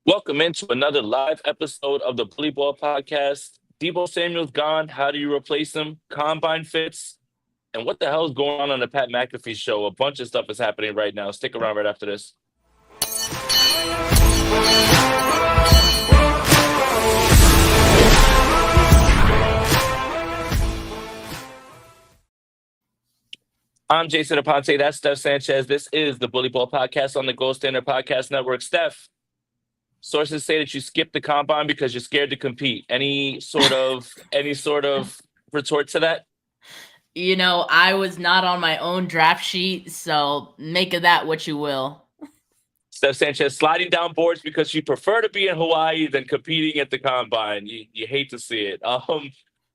Welcome into another live episode of the Bully Ball Podcast. Deebo Samuel's gone. How do you replace him? Combine fits. And what the hell is going on the Pat McAfee show? A bunch of stuff is happening right now. Stick around right after this. I'm Jason Aponte. That's Steph Sanchez. This is the Bully Ball Podcast on the Gold Standard Podcast Network. Steph, sources say that you skipped the combine because you're scared to compete. Any sort of retort to that? I was not on my own draft sheet, so make of that what you will. Steph Sanchez sliding down boards because you prefer to be in Hawaii than competing at the combine. You hate to see it.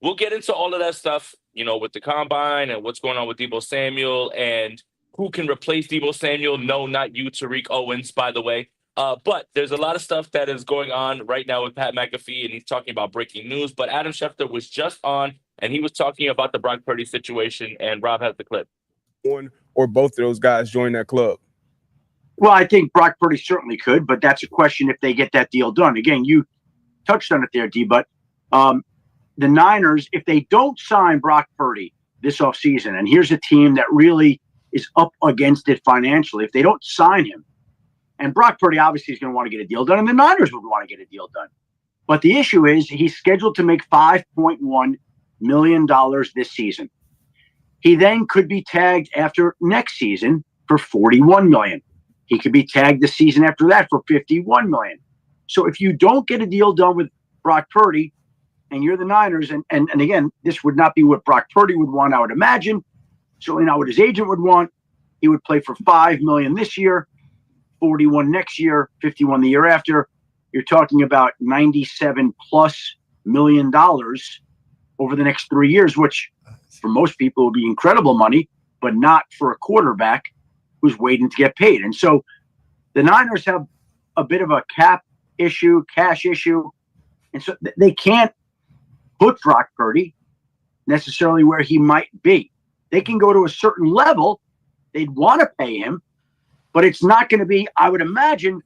We'll get into all of that stuff, with the combine and what's going on with Deebo Samuel and who can replace Deebo Samuel. No, not you, Terique Owens, by the way. But there's a lot of stuff that is going on right now with Pat McAfee, and he's talking about breaking news. But Adam Schefter was just on, and he was talking about the Brock Purdy situation, and Rob has the clip. One or both of those guys join that club? Well, I think Brock Purdy certainly could, but that's a question if they get that deal done. Again, you touched on it there, D, but the Niners, if they don't sign Brock Purdy this offseason, and here's a team that really is up against it financially, if they don't sign him, and Brock Purdy obviously is going to want to get a deal done, and the Niners would want to get a deal done. But the issue is he's scheduled to make $5.1 million this season. He then could be tagged after next season for $41 million. He could be tagged the season after that for $51 million. So if you don't get a deal done with Brock Purdy and you're the Niners, and again, this would not be what Brock Purdy would want, I would imagine. Certainly not what his agent would want. He would play for $5 million this year, 41 next year, 51 the year after. You're talking about $97+ million over the next 3 years, which for most people would be incredible money, but not for a quarterback who's waiting to get paid. And so the Niners have a bit of a cap issue, cash issue. And so they can't put Brock Purdy necessarily where he might be. They can go to a certain level. They'd want to pay him, but it's not going to be, I would imagine,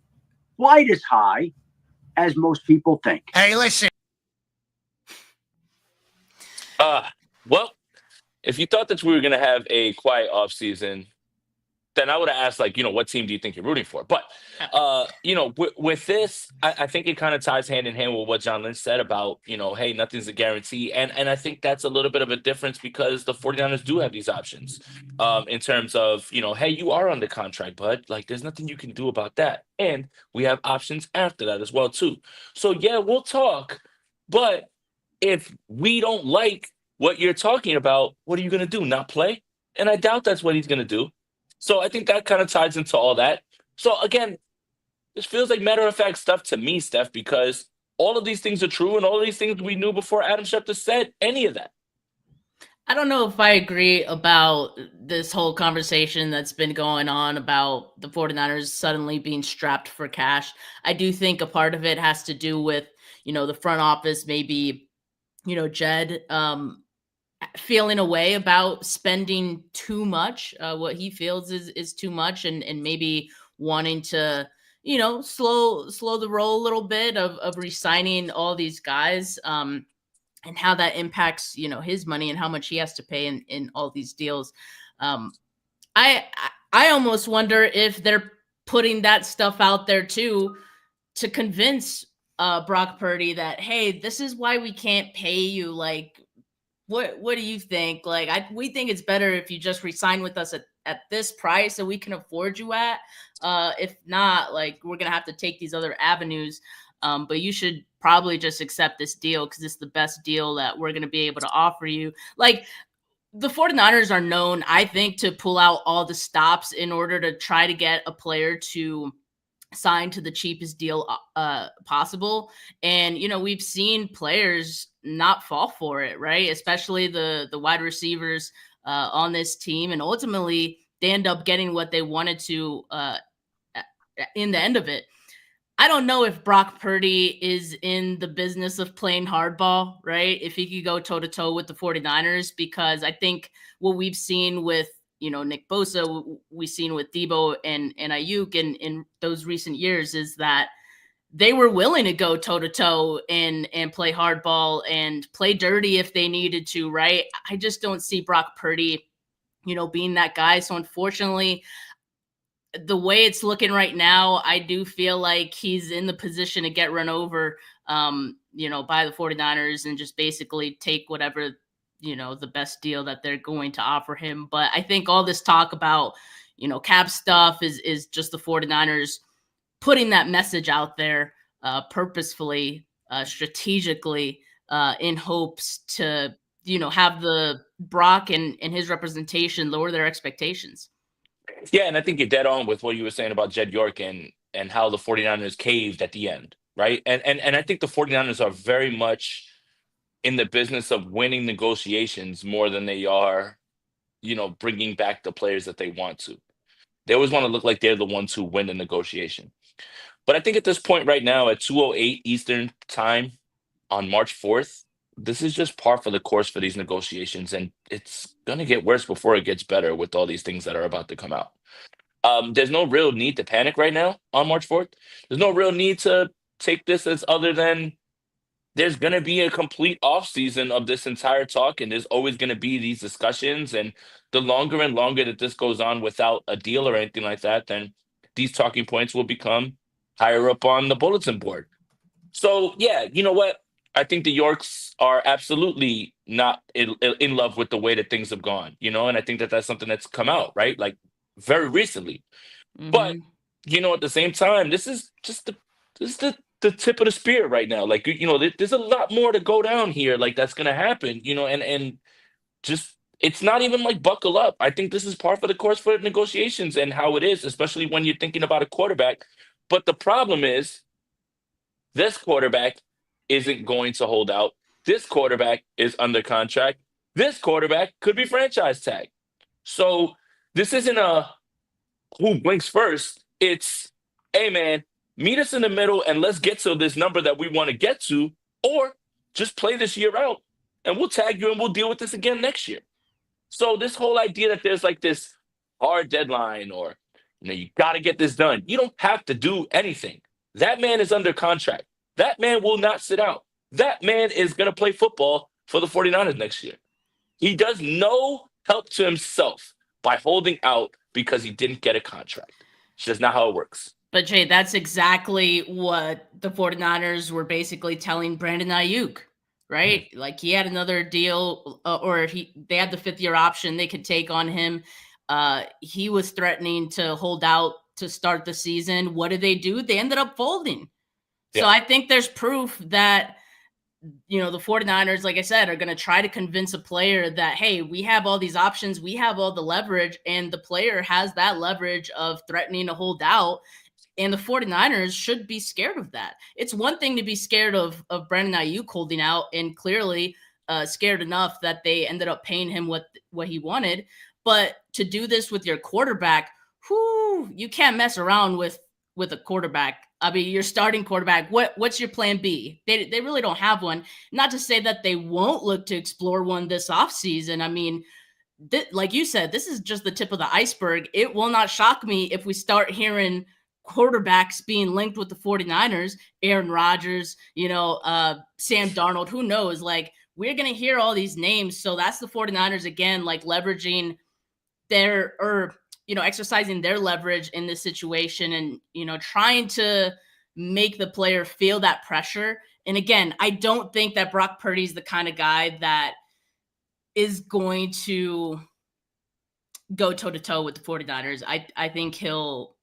quite as high as most people think. Hey, listen. Well, if you thought that we were going to have a quiet offseason, then I would have asked, what team do you think you're rooting for? But, with this, I think it kind of ties hand in hand with what John Lynch said about, hey, nothing's a guarantee. And I think that's a little bit of a difference because the 49ers do have these options in terms of, hey, you are under contract, bud. There's nothing you can do about that. And we have options after that as well, too. So, yeah, we'll talk. But if we don't like what you're talking about, what are you going to do? Not play? And I doubt that's what he's going to do. So I think that kind of ties into all that. So again, this feels like matter-of-fact stuff to me, Steph, because all of these things are true and all of these things we knew before Adam Schefter said any of that. I don't know if I agree about this whole conversation that's been going on about the 49ers suddenly being strapped for cash. I do think a part of it has to do with, the front office, maybe, Jed feeling a way about spending too much, what he feels is too much, and maybe wanting to, slow the roll a little bit of re-signing all these guys, and how that impacts, his money and how much he has to pay in all these deals. I almost wonder if they're putting that stuff out there too to convince Brock Purdy that, hey, this is why we can't pay you. What do you think? We think it's better if you just resign with us at this price so we can afford you at. If not, we're going to have to take these other avenues. But you should probably just accept this deal because it's the best deal that we're going to be able to offer you. The 49ers are known, I think, to pull out all the stops in order to try to get a player to sign to the cheapest deal possible. And, we've seen players not fall for it, right? Especially the wide receivers on this team. And ultimately, they end up getting what they wanted to in the end of it. I don't know if Brock Purdy is in the business of playing hardball, right? If he could go toe-to-toe with the 49ers, because I think what we've seen with, Nick Bosa, we've seen with Deebo and Ayuk in those recent years is that they were willing to go toe to toe and play hardball and play dirty if they needed to, right? I just don't see Brock Purdy, being that guy. So unfortunately, the way it's looking right now, I do feel like he's in the position to get run over, by the 49ers and just basically take whatever, the best deal that they're going to offer him. But I think all this talk about, cap stuff is just the 49ers putting that message out there purposefully, strategically, in hopes to, have the Brock and his representation lower their expectations. Yeah, and I think you're dead on with what you were saying about Jed York and how the 49ers caved at the end, right? And I think the 49ers are very much in the business of winning negotiations more than they are, bringing back the players that they want to. They always want to look like they're the ones who win the negotiation. But I think at this point right now at 2:08 Eastern time on March 4th, this is just par for the course for these negotiations, and it's going to get worse before it gets better with all these things that are about to come out. There's no real need to panic right now on March 4th. There's no real need to take this as other than there's going to be a complete off season of this entire talk, and there's always going to be these discussions. And the longer and longer that this goes on without a deal or anything like that, then these talking points will become higher up on the bulletin board. So, yeah, you know what? I think the Yorks are absolutely not in love with the way that things have gone, and I think that that's something that's come out, right? Like very recently. But, at the same time, this is the tip of the spear right now. Like, there's a lot more to go down here. Like that's going to happen, and just, it's not even like buckle up. I think this is par for the course for negotiations and how it is, especially when you're thinking about a quarterback. But the problem is this quarterback isn't going to hold out. This quarterback is under contract. This quarterback could be franchise tag. So this isn't a who blinks first. It's, hey, man, meet us in the middle and let's get to this number that we want to get to, or just play this year out and we'll tag you and we'll deal with this again next year. So this whole idea that there's like this hard deadline or, you got to get this done. You don't have to do anything. That man is under contract. That man will not sit out. That man is going to play football for the 49ers next year. He does no help to himself by holding out because he didn't get a contract. It's just not how it works. But Jay, that's exactly what the 49ers were basically telling Brandon Ayuk, right? Mm-hmm. Like he had another deal they had the 5th-year option they could take on him. He was threatening to hold out to start the season. What did they do? They ended up folding. Yeah. So I think there's proof that, the 49ers, like I said, are going to try to convince a player that, hey, we have all these options. We have all the leverage, and the player has that leverage of threatening to hold out. And the 49ers should be scared of that. It's one thing to be scared of Brandon Ayuk holding out, and clearly scared enough that they ended up paying him what he wanted. But to do this with your quarterback, you can't mess around with a quarterback. I mean, your starting quarterback, what's your plan B? They really don't have one. Not to say that they won't look to explore one this offseason. I mean, like you said, this is just the tip of the iceberg. It will not shock me if we start hearing quarterbacks being linked with the 49ers, Aaron Rodgers, Sam Darnold, who knows? Like, we're going to hear all these names. So that's the 49ers again, like leveraging exercising their leverage in this situation and, trying to make the player feel that pressure. And again, I don't think that Brock Purdy is the kind of guy that is going to go toe to toe with the 49ers. I think he'll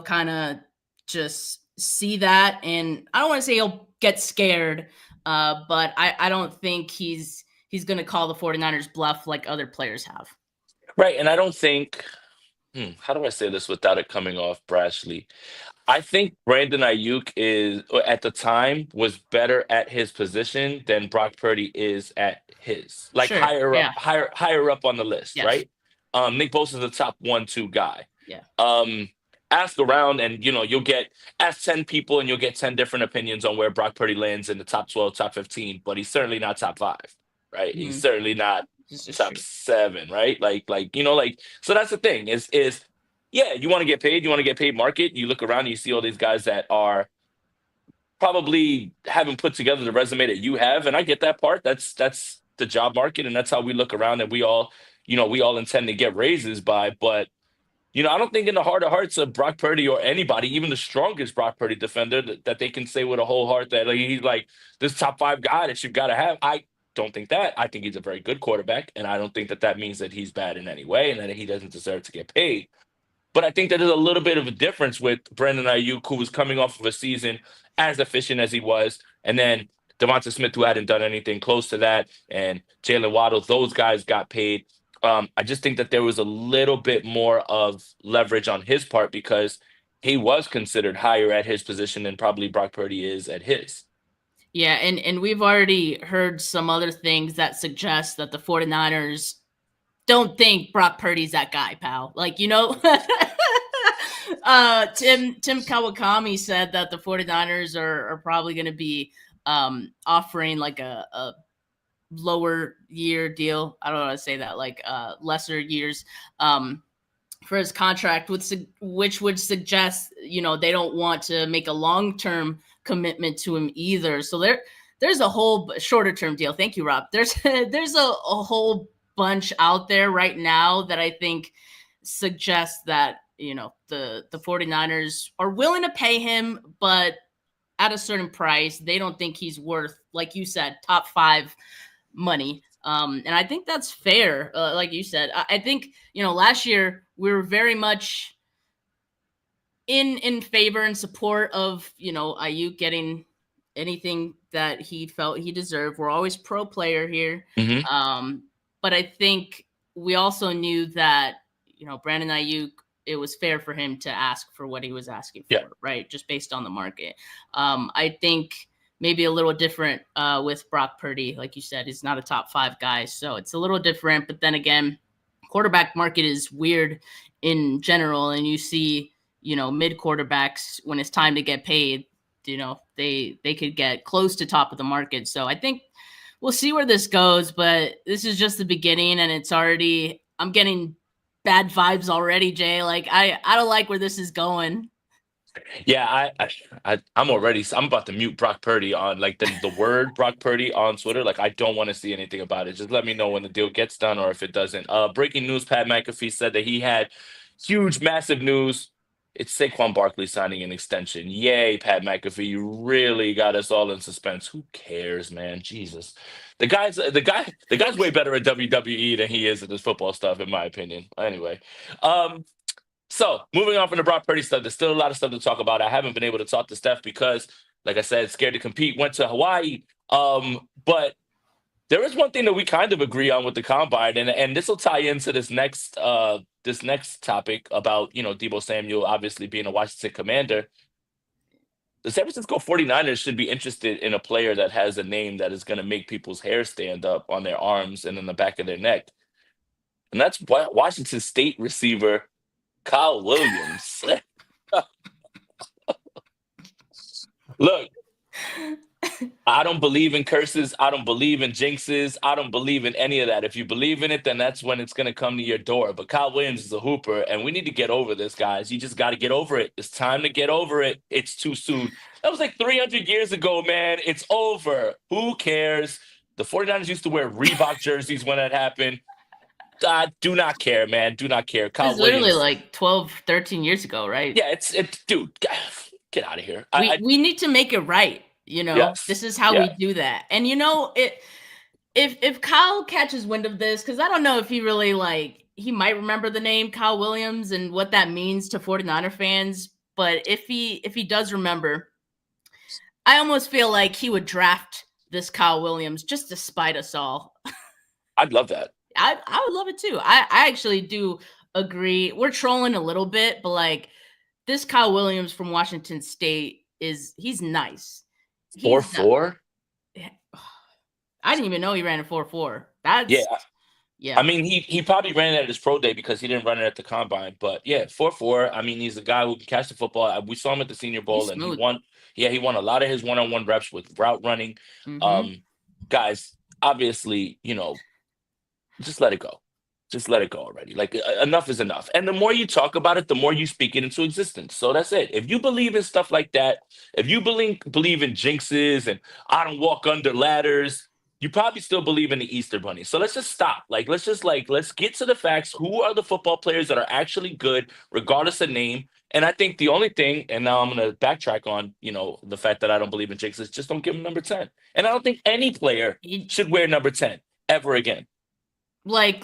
kind of just see that. And I don't want to say he'll get scared, but I don't think he's going to call the 49ers bluff like other players have. Right. And I don't think, how do I say this without it coming off brashly? I think Brandon Ayuk at the time was better at his position than Brock Purdy is at his, like sure, higher up on the list, yes. Right? Nick Bosa is the top 1-2 guy. Yeah. Ask around and, you'll ask 10 people and you'll get 10 different opinions on where Brock Purdy lands in the top 12, top 15, but he's certainly not top 5, right? Mm-hmm. He's certainly not top 7, right? So that's the thing is, yeah, you want to get paid market. You look around and you see all these guys that are probably haven't put together the resume that you have, and I get that part. That's the job market, and that's how we look around, and we all, we all intend to get raises by. But I don't think in the heart of hearts of Brock Purdy or anybody, even the strongest Brock Purdy defender, that they can say with a whole heart that he's like this top 5 guy that you've got to have. I don't think that. I think he's a very good quarterback, and I don't think that means that he's bad in any way and that he doesn't deserve to get paid. But I think that there's a little bit of a difference with Brandon Ayuk, who was coming off of a season as efficient as he was, and then Devonta Smith, who hadn't done anything close to that, and Jalen Waddle. Those guys got paid. I just think that there was a little bit more of leverage on his part because he was considered higher at his position than probably Brock Purdy is at his. Yeah, and we've already heard some other things that suggest that the 49ers don't think Brock Purdy's that guy, pal. Like, Tim Kawakami said that the 49ers are probably going to be offering like a lower year deal. I don't know how to say that, like lesser years for his contract, which would suggest, they don't want to make a long-term commitment to him either. So there's a whole shorter term deal. Thank you, Rob. There's a whole bunch out there right now that I think suggests that, the 49ers are willing to pay him, but at a certain price. They don't think he's worth, like you said, top 5 money. And I think that's fair. Like you said, I think, last year we were very much in favor and support of, Ayuk getting anything that he felt he deserved. We're always pro player here. Mm-hmm. But I think we also knew that, Brandon Ayuk, it was fair for him to ask for what he was asking for, right? Just based on the market. I think maybe a little different with Brock Purdy. Like you said, he's not a top 5 guy, so it's a little different. But then again, quarterback market is weird in general, and you see, mid quarterbacks when it's time to get paid, they could get close to top of the market. So I think we'll see where this goes, but this is just the beginning, and I'm getting bad vibes already, Jay. Like I don't like where this is going. Yeah, I'm about to mute Brock Purdy on like the word Brock Purdy on Twitter. Like I don't want to see anything about it. Just let me know when the deal gets done or if it doesn't. Breaking news: Pat McAfee said that he had huge, massive news. It's Saquon Barkley signing an extension. Yay, Pat McAfee! You really got us all in suspense. Who cares, man? Jesus, the guy's way better at WWE than he is at this football stuff, in my opinion. Anyway, so moving on from the Brock Purdy stuff, there's still a lot of stuff to talk about. I haven't been able to talk to Steph because, like I said, scared to compete. Went to Hawaii, but there is one thing that we kind of agree on with the combine, and this will tie into this next topic about, Deebo Samuel obviously being a Washington Commander. The San Francisco 49ers should be interested in a player that has a name that is going to make people's hair stand up on their arms and in the back of their neck. And that's Washington State receiver Kyle Williams. Look, I don't believe in curses. I don't believe in jinxes. I don't believe in any of that. If you believe in it, then that's when it's going to come to your door. But Kyle Williams is a hooper, and we need to get over this, guys. You just got to get over it. It's time to get over it. It's too soon. That was like 300 years ago, man. It's over. Who cares? The 49ers used to wear Reebok jerseys when that happened. Do not care, man. Do not care. Kyle It's literally Williams, like 12, 13 years ago, right? Yeah, it's dude, get out of here. We need to make it right. Yes. This is how we do that. And if Kyle catches wind of this, because I don't know if he really he might remember the name Kyle Williams and what that means to 49er fans. But if he does remember, I almost feel like he would draft this Kyle Williams just to spite us all. I'd love that. I would love it too. I actually do agree. We're trolling a little bit, but this Kyle Williams from Washington State he's nice. 4.4? I didn't even know he ran a 4.4. That's yeah. I mean, he probably ran it at his pro day because he didn't run it at the combine. But yeah, 4.4. I mean, he's a guy who can catch the football. We saw him at the Senior Bowl, and he won. Yeah, he won a lot of his one-on-one reps with route running. Mm-hmm. Guys, obviously, just let it go. Just let it go already. Like enough is enough. And the more you talk about it, the more you speak it into existence. So that's it. If you believe in stuff like that, if you believe in jinxes and I don't walk under ladders, you probably still believe in the Easter Bunny. So let's just stop. Let's get to the facts. Who are the football players that are actually good, regardless of name? And I think the only thing, and now I'm gonna backtrack on, the fact that I don't believe in jinxes, just don't give him number 10. And I don't think any player should wear number 10 ever again. Like,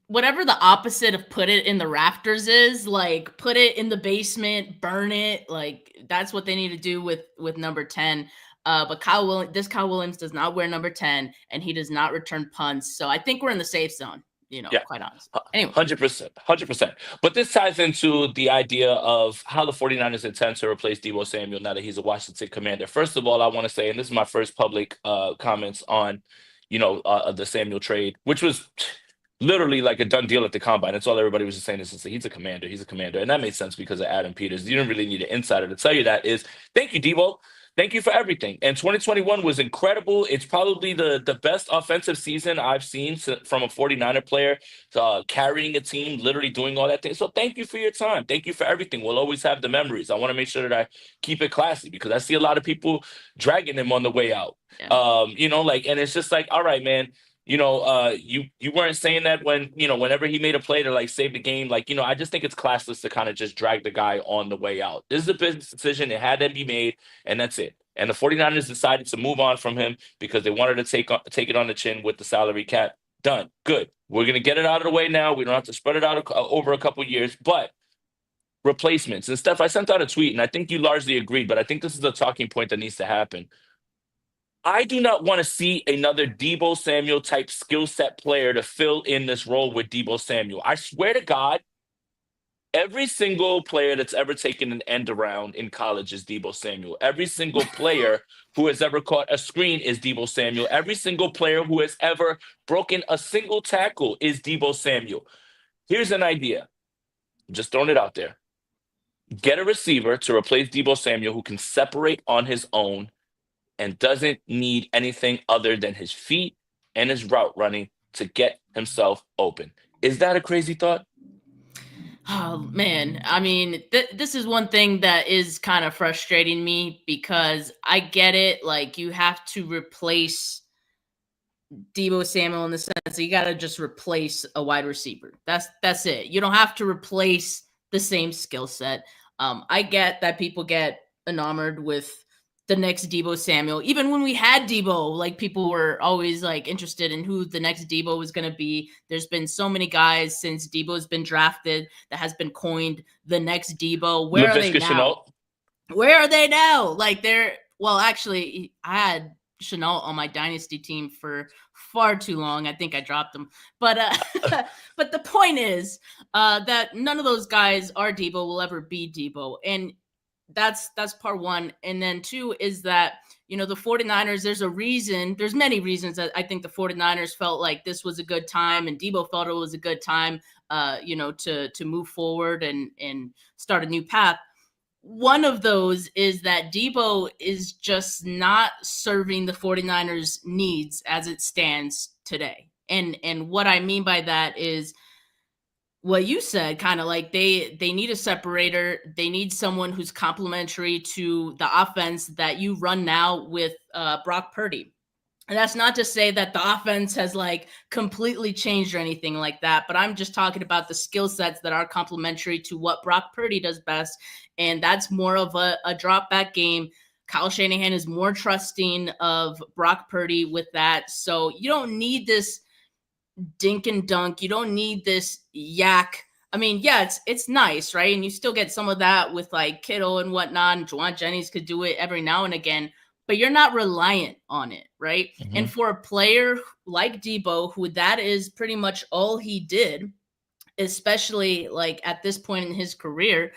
whatever the opposite of put it in the rafters is, like, put it in the basement, burn it. Like, that's what they need to do with number 10. But Kyle Williams does not wear number 10, and he does not return punts. So I think we're in the safe zone, Yeah. quite honestly. Anyway. 100%. But this ties into the idea of how the 49ers intend to replace Deebo Samuel now that he's a Washington Commander. First of all, I want to say, and this is my first public comments on the Samuel trade, which was literally like a done deal at the combine. That's all everybody was just saying is he's a commander. And that made sense because of Adam Peters. You didn't really need an insider to tell you that is thank you, Deebo. Thank you for everything. And 2021 was incredible. It's probably the best offensive season I've seen from a 49er player carrying a team, literally doing all that thing. So thank you for your time. Thank you for everything. We'll always have the memories. I want to make sure that I keep it classy because I see a lot of people dragging him on the way out. Yeah. And it's just like, all right, man. You weren't saying that when, whenever he made a play to like save the game, I just think it's classless to kind of just drag the guy on the way out. This is a business decision. It had to be made, and that's it. And the 49ers decided to move on from him because they wanted to take it on the chin with the salary cap. Done. Good. We're going to get it out of the way now. We don't have to spread it out over a couple of years, but replacements. And Steph, I sent out a tweet, and I think you largely agreed, but I think this is a talking point that needs to happen. I do not want to see another Deebo Samuel type skill set player to fill in this role with Deebo Samuel. I swear to God, every single player that's ever taken an end around in college is Deebo Samuel. Every single player who has ever caught a screen is Deebo Samuel. Every single player who has ever broken a single tackle is Deebo Samuel. Here's an idea. I'm just throwing it out there. Get a receiver to replace Deebo Samuel who can separate on his own and doesn't need anything other than his feet and his route running to get himself open. Is that a crazy thought? Oh, man. I mean, this is one thing that is kind of frustrating me because I get it. Like, you have to replace Deebo Samuel in the sense that you got to just replace a wide receiver. That's it. You don't have to replace the same skill set. I get that people get enamored with the next Deebo Samuel. Even when we had Deebo, like people were always like interested in who the next Deebo was going to be. There's been so many guys since Deebo's been drafted that has been coined the next Deebo. Where are they now? Where are they now? Like actually, I had Chenault on my dynasty team for far too long. I think I dropped them. But but the point is that none of those guys are Deebo, will ever be Deebo. And that's part one. And then two is that, the 49ers, there's many reasons that I think the 49ers felt like this was a good time and Deebo felt it was a good time, to move forward and start a new path. One of those is that Deebo is just not serving the 49ers needs as it stands today. And what I mean by that is what you said, kind of like they need a separator. They need someone who's complementary to the offense that you run now with Brock Purdy. And that's not to say that the offense has like completely changed or anything like that, but I'm just talking about the skill sets that are complementary to what Brock Purdy does best. And that's more of a drop back game. Kyle Shanahan is more trusting of Brock Purdy with that. So you don't need this dink and dunk. You don't need this yak. I mean, yeah, it's nice, right? And you still get some of that with like Kittle and whatnot. And Juwan Jennings could do it every now and again, but you're not reliant on it, right? Mm-hmm. And for a player like Deebo, who that is pretty much all he did, especially like at this point in his career,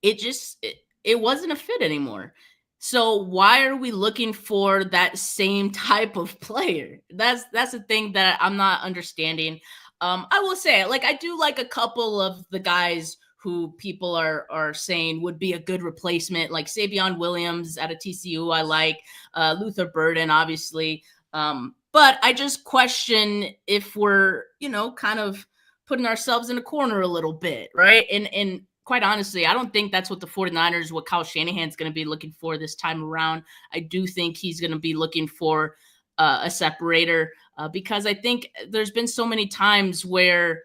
it wasn't a fit anymore. So why are we looking for that same type of player? That's the thing that I'm not understanding. I will say, like, I do like a couple of the guys who people are saying would be a good replacement, like Savion Williams out of TCU. I like Luther Burden, obviously. But I just question if we're, kind of putting ourselves in a corner a little bit, right? And quite honestly, I don't think that's what the 49ers, what Kyle Shanahan's going to be looking for this time around. I do think he's going to be looking for a separator because I think there's been so many times where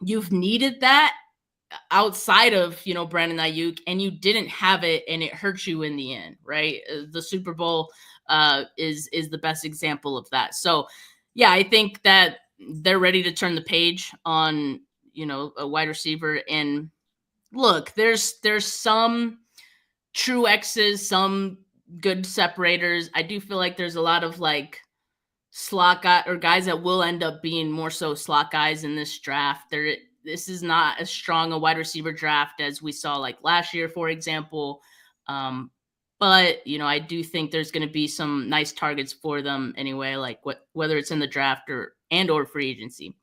you've needed that outside of, Brandon Ayuk, and you didn't have it, and it hurt you in the end, right? The Super Bowl is the best example of that. So, yeah, I think that they're ready to turn the page on, a wide receiver. And look, there's some true X's, some good separators. I do feel like there's a lot of like slot guy or guys that will end up being more so slot guys in this draft. This is not as strong a wide receiver draft as we saw like last year, for example. But I do think there's going to be some nice targets for them anyway, like whether it's in the draft or free agency.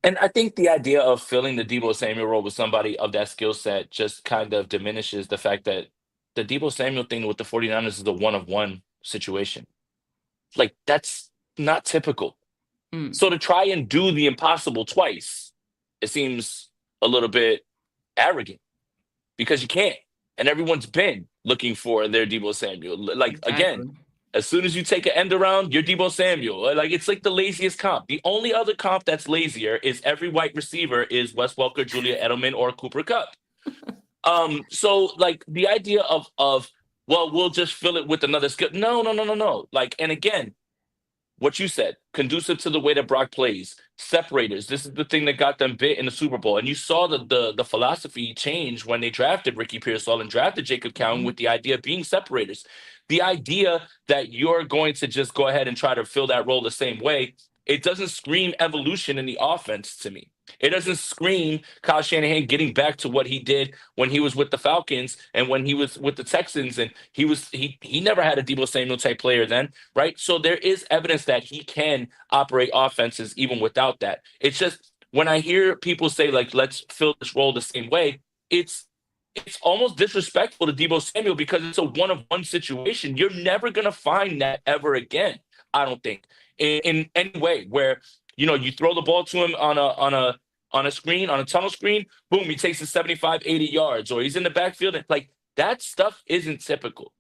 And I think the idea of filling the Deebo Samuel role with somebody of that skill set just kind of diminishes the fact that the Deebo Samuel thing with the 49ers is a one-of-one situation. Like, that's not typical. So to try and do the impossible twice, it seems a little bit arrogant because you can't. And everyone's been looking for their Deebo Samuel. Like, Exactly. again, as soon as you take an end around, you're Deebo Samuel. Like, it's like the laziest comp. The only other comp that's lazier is every white receiver is Wes Welker, Julia Edelman, or Cooper Kupp. So like the idea of well, we'll just fill it with another skill. No. Like, and again, what you said, conducive to the way that Brock plays, separators. This is the thing that got them bit in the Super Bowl. And you saw the philosophy change when they drafted Ricky Pearsall and drafted Jacob Cowan with the idea of being separators. The idea that you're going to just go ahead and try to fill that role the same way, it doesn't scream evolution in the offense to me. It doesn't scream Kyle Shanahan getting back to what he did when he was with the Falcons and when he was with the Texans, and he never had a Deebo Samuel type player then, right? So there is evidence that he can operate offenses even without that. It's just when I hear people say like, let's fill this role the same way, it's almost disrespectful to Deebo Samuel because it's a one-of-one situation. You're never gonna find that ever again, I don't think, in any way where you throw the ball to him on a screen, on a tunnel screen, boom, he takes it 75, 80 yards, or he's in the backfield. And like that stuff isn't typical.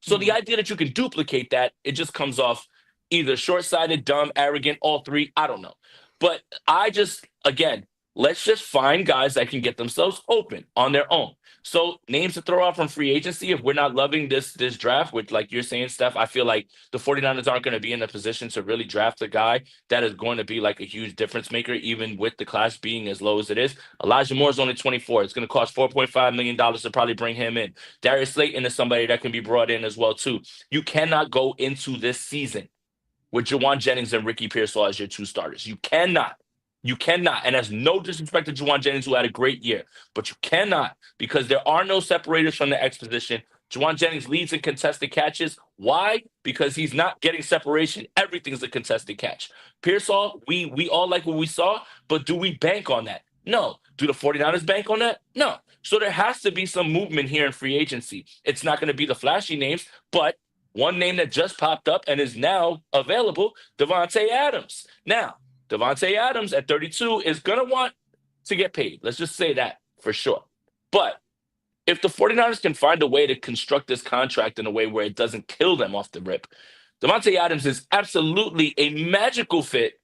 So the idea that you can duplicate that, it just comes off either short-sighted, dumb, arrogant, all three. I don't know. But again, let's just find guys that can get themselves open on their own. So names to throw out from free agency, if we're not loving this draft, which like you're saying, Steph, I feel like the 49ers aren't going to be in a position to really draft a guy that is going to be like a huge difference maker, even with the class being as low as it is. Elijah Moore is only 24. It's going to cost $4.5 million to probably bring him in. Darius Slayton is somebody that can be brought in as well, too. You cannot go into this season with Juwan Jennings and Ricky Pearsall as your two starters. You cannot. You cannot. And that's no disrespect to Juwan Jennings, who had a great year. But you cannot, because there are no separators from the X position. Juwan Jennings leads in contested catches. Why? Because he's not getting separation. Everything's a contested catch. Pearsall, we all like what we saw, but do we bank on that? No. Do the 49ers bank on that? No. So there has to be some movement here in free agency. It's not going to be the flashy names, but one name that just popped up and is now available, Davante Adams. Now, Davante Adams at 32 is going to want to get paid. Let's just say that for sure. But if the 49ers can find a way to construct this contract in a way where it doesn't kill them off the rip, Davante Adams is absolutely a magical fit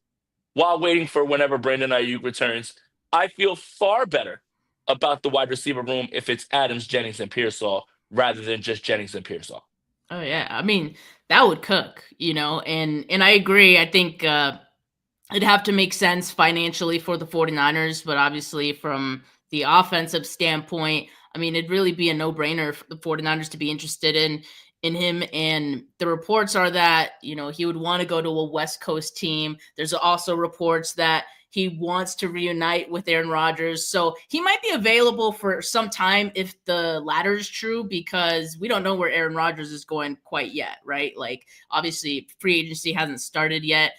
while waiting for whenever Brandon Ayuk returns. I feel far better about the wide receiver room if it's Adams, Jennings, and Pearsall rather than just Jennings and Pearsall. Oh, yeah. I mean, that would cook, and I agree. I think it'd have to make sense financially for the 49ers, but obviously from the offensive standpoint, I mean, it'd really be a no-brainer for the 49ers to be interested in him. And the reports are that, he would want to go to a West Coast team. There's also reports that he wants to reunite with Aaron Rodgers. So he might be available for some time if the latter is true, because we don't know where Aaron Rodgers is going quite yet, right? Like, obviously, free agency hasn't started yet.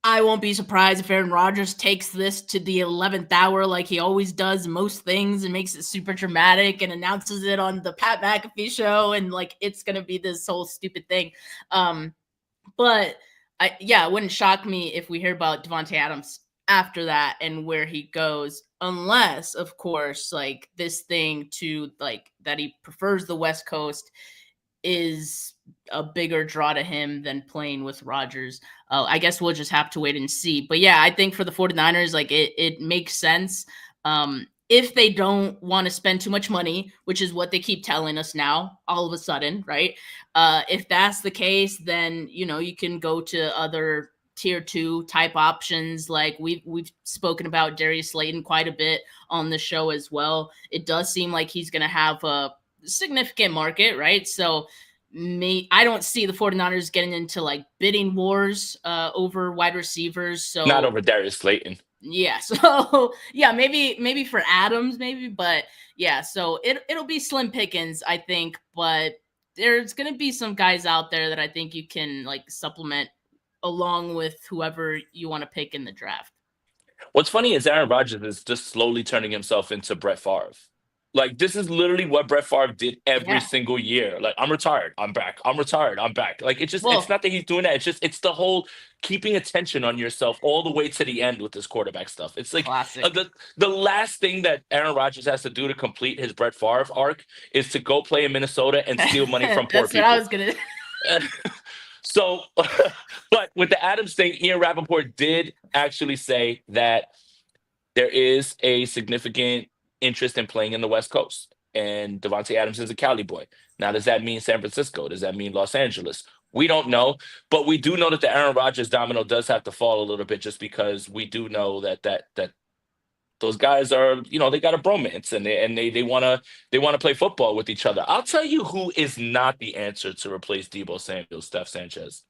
I won't be surprised if Aaron Rodgers takes this to the 11th hour like he always does most things and makes it super dramatic and announces it on the Pat McAfee show, and like it's going to be this whole stupid thing. But It wouldn't shock me if we hear about Devontae Adams after that and where he goes, unless, of course, like this thing to like that he prefers the West Coast is a bigger draw to him than playing with Rodgers. I guess we'll just have to wait and see. But yeah, I think for the 49ers, like it makes sense. If they don't want to spend too much money, which is what they keep telling us now, all of a sudden, right? If that's the case, then you can go to other tier 2 type options. Like we've spoken about Darius Slayton quite a bit on the show as well. It does seem like he's going to have a significant market, right? So I don't see the 49ers getting into like bidding wars over wide receivers. So Not over Darius Slayton. Yeah, so yeah, maybe for Adams, but yeah, so it'll be slim pickings, I think, but there's gonna be some guys out there that I think you can like supplement along with whoever you want to pick in the draft. What's funny is Aaron Rodgers is just slowly turning himself into Brett Favre. Like, this is literally what Brett Favre did every single year. Like, I'm retired, I'm back. I'm retired, I'm back. Like, it's not that he's doing that. It's the whole keeping attention on yourself all the way to the end with this quarterback stuff. It's like the last thing that Aaron Rodgers has to do to complete his Brett Favre arc is to go play in Minnesota and steal money from poor people. That's what I was going to So, but with the Adams thing, Ian Rappaport did actually say that there is a significant interest in playing in the West Coast. And Devontae Adams is a Cali boy. Now, does that mean San Francisco? Does that mean Los Angeles? We don't know. But we do know that the Aaron Rodgers domino does have to fall a little bit, just because we do know that those guys are, they got a bromance and they want to play football with each other. I'll tell you who is not the answer to replace Deebo Samuel, Steph Sanchez.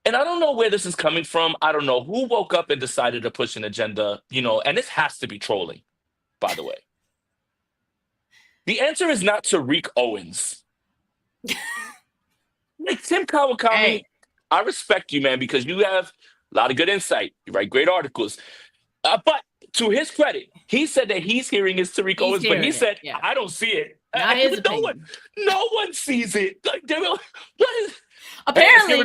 And I don't know where this is coming from. I don't know who woke up and decided to push an agenda, and this has to be trolling, by the way. The answer is not Terique Owens. Like, Tim Kawakami, Hey. I respect you, man, because you have a lot of good insight. You write great articles. But to his credit, he said that he's hearing is Terique Owens, but he said, I don't see it. Not his opinion. No one sees it. Like, what is... Apparently,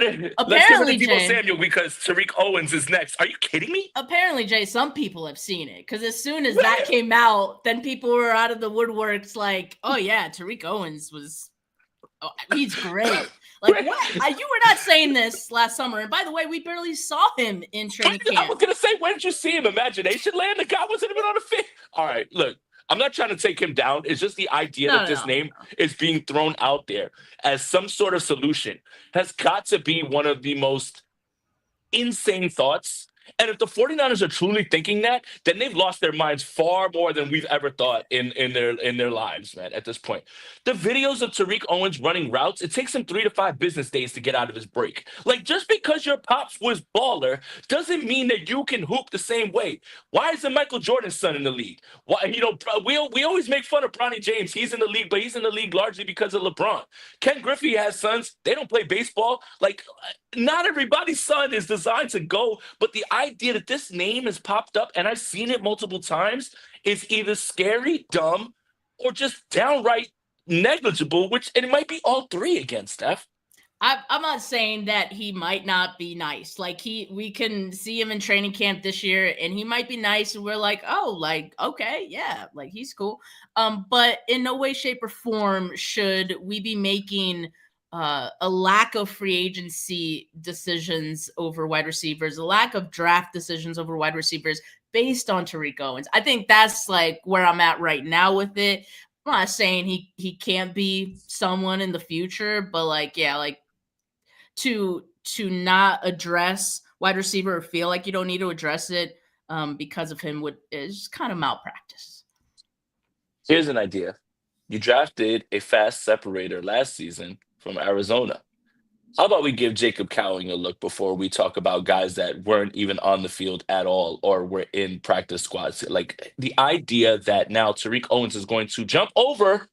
let's give it to Deebo Samuel because Terique Owens is next. Are you kidding me? Apparently, Jay, some people have seen it because as soon as that came out, then people were out of the woodworks like, oh yeah, Terique Owens he's great. Like, what? You were not saying this last summer. And by the way, we barely saw him in training camp. I was going to say, when did you see him? Imagination Land? The guy wasn't even on the field. All right, look. I'm not trying to take him down. It's just the idea that this name is being thrown out there as some sort of solution has got to be one of the most insane thoughts. And if the 49ers are truly thinking that, then they've lost their minds far more than we've ever thought in their lives, man, at this point. The videos of Terique Owens running routes, it takes him 3 to 5 business days to get out of his break. Like, just because your pops was baller doesn't mean that you can hoop the same way. Why isn't Michael Jordan's son in the league? Why, we always make fun of Bronny James. He's in the league, but he's in the league largely because of LeBron. Ken Griffey has sons. They don't play baseball. Like, not everybody's son is designed to go, but the idea that this name has popped up, and I've seen it multiple times, is either scary, dumb, or just downright negligible, and it might be all three again, Steph. I'm not saying that he might not be nice. Like, we can see him in training camp this year and he might be nice and we're like, oh, like, okay, yeah, like he's cool. But in no way, shape, or form should we be making a lack of free agency decisions over wide receivers, a lack of draft decisions over wide receivers based on Terique Owens. I think that's like where I'm at right now with it. I'm not saying he can't be someone in the future, but like, yeah, like to not address wide receiver or feel like you don't need to address it because of him is kind of malpractice. Here's an idea. You drafted a fast separator last season from Arizona. How about we give Jacob Cowing a look before we talk about guys that weren't even on the field at all or were in practice squads? Like, the idea that now Terique Owens is going to jump over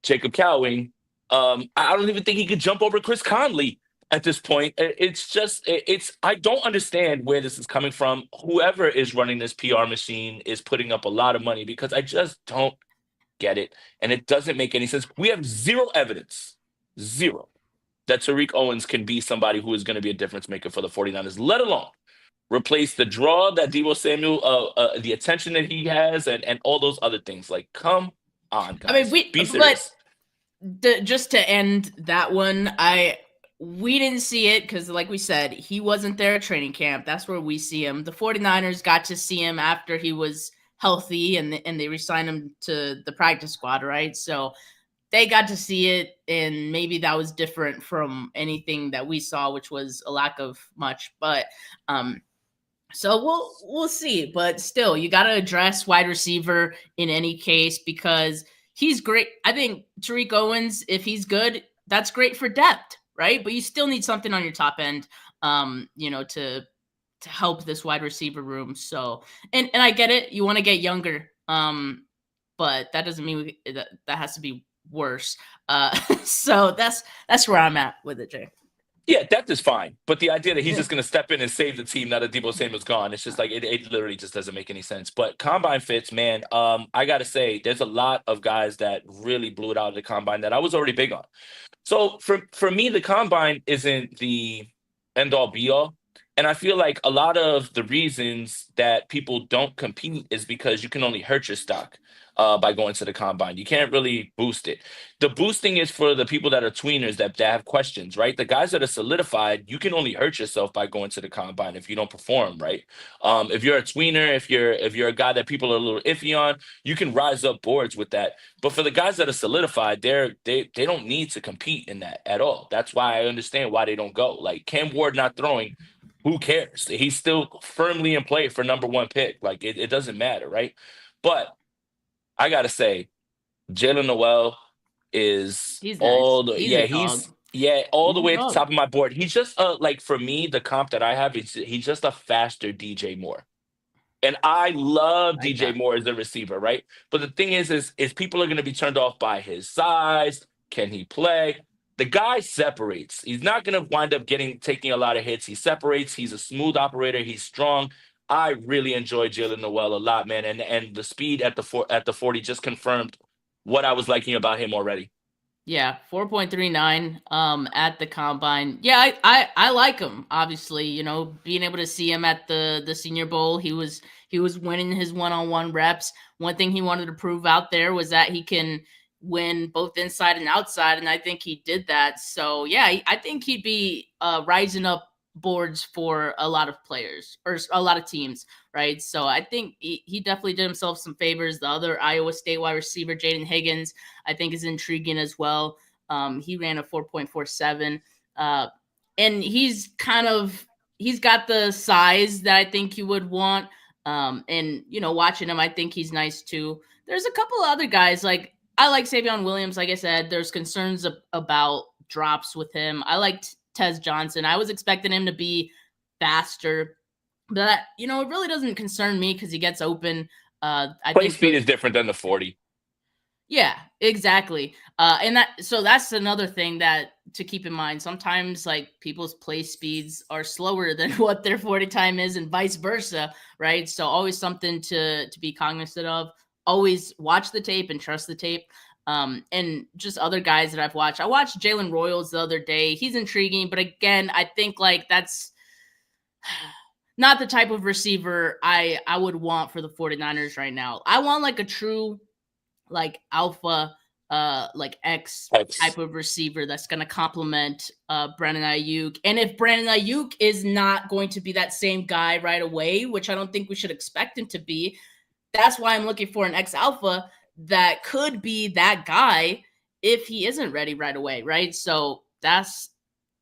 Jacob Cowing. I don't even think he could jump over Chris Conley at this point. I don't understand where this is coming from. Whoever is running this PR machine is putting up a lot of money because I just don't get it. And it doesn't make any sense. We have zero evidence that Terique Owens can be somebody who is going to be a difference maker for the 49ers, let alone replace the draw that Deebo Samuel, the attention that he has, and all those other things. Like, come on, guys. I mean, be serious. Just to end that one, we didn't see it because, like we said, he wasn't there at training camp. That's where we see him. The 49ers got to see him after he was healthy, and they re-signed him to the practice squad, right? So they got to see it, and maybe that was different from anything that we saw, which was a lack of much. But so we'll see. But still, you got to address wide receiver in any case because he's great. I think Terique Owens, if he's good, that's great for depth, right? But you still need something on your top end, to help this wide receiver room. So, and I get it. You want to get younger, but that doesn't mean that has to be worse. So that's where I'm at with it, Jay. Yeah, depth is fine, but the idea that he's just going to step in and save the team now that Deebo Samuel's gone, it's just like it literally just doesn't make any sense. But combine fits, man. I gotta say, there's a lot of guys that really blew it out of the combine that I was already big on. So for me, the combine isn't the end all be all. And I feel like a lot of the reasons that people don't compete is because you can only hurt your stock by going to the combine. You can't really boost it. The boosting is for the people that are tweeners that have questions, right? The guys that are solidified, you can only hurt yourself by going to the combine if you don't perform, right? If you're a tweener, if you're a guy that people are a little iffy on, you can rise up boards with that. But for the guys that are solidified, they don't need to compete in that at all. That's why I understand why they don't go. Like Cam Ward not throwing, who cares? He's still firmly in play for number 1 pick. Like it doesn't matter, right? But I gotta say, Jalen Noel is He's all nice. the all the way at the dog. top of my board. He's just like for me, the comp that I have is he's just a faster DJ Moore. And I love Like DJ that. Moore as a receiver, right? But the thing is people are gonna be turned off by his size. Can he play? The guy separates. He's not gonna wind up taking a lot of hits. He separates. He's a smooth operator. He's strong. I really enjoy Jalen Noel a lot, man. And the speed at the 40 just confirmed what I was liking about him already. Yeah, 4.39 at the combine. Yeah, I like him. Obviously, being able to see him at the Senior Bowl, he was winning his one-on-one reps. One thing he wanted to prove out there was that he can win both inside and outside, and I think he did that. So yeah, I think he'd be rising up boards for a lot of players or a lot of teams, right? So I think he definitely did himself some favors. The other Iowa State wide receiver, Jaden Higgins, I think is intriguing as well. He ran a 4.47, and he's got the size that I think you would want. And watching him, I think he's nice too. There's a couple of other guys like I like Savion Williams. Like I said, there's concerns about drops with him. I liked Tez Johnson. I was expecting him to be faster, but it really doesn't concern me because he gets open. I Play think speed is different than the 40. Yeah, exactly. And that's another thing that to keep in mind. Sometimes like people's play speeds are slower than what their 40 time is and vice versa, right? So always something to be cognizant of. Always watch the tape and trust the tape. And just other guys that I've watched. I watched Jalen Royals the other day. He's intriguing, but again, I think like that's not the type of receiver I would want for the 49ers right now. I want like a true like alpha like X type of receiver that's going to complement Brandon Ayuk. And if Brandon Ayuk is not going to be that same guy right away, which I don't think we should expect him to be, that's why I'm looking for an X alpha that could be that guy if he isn't ready right away, right? So that's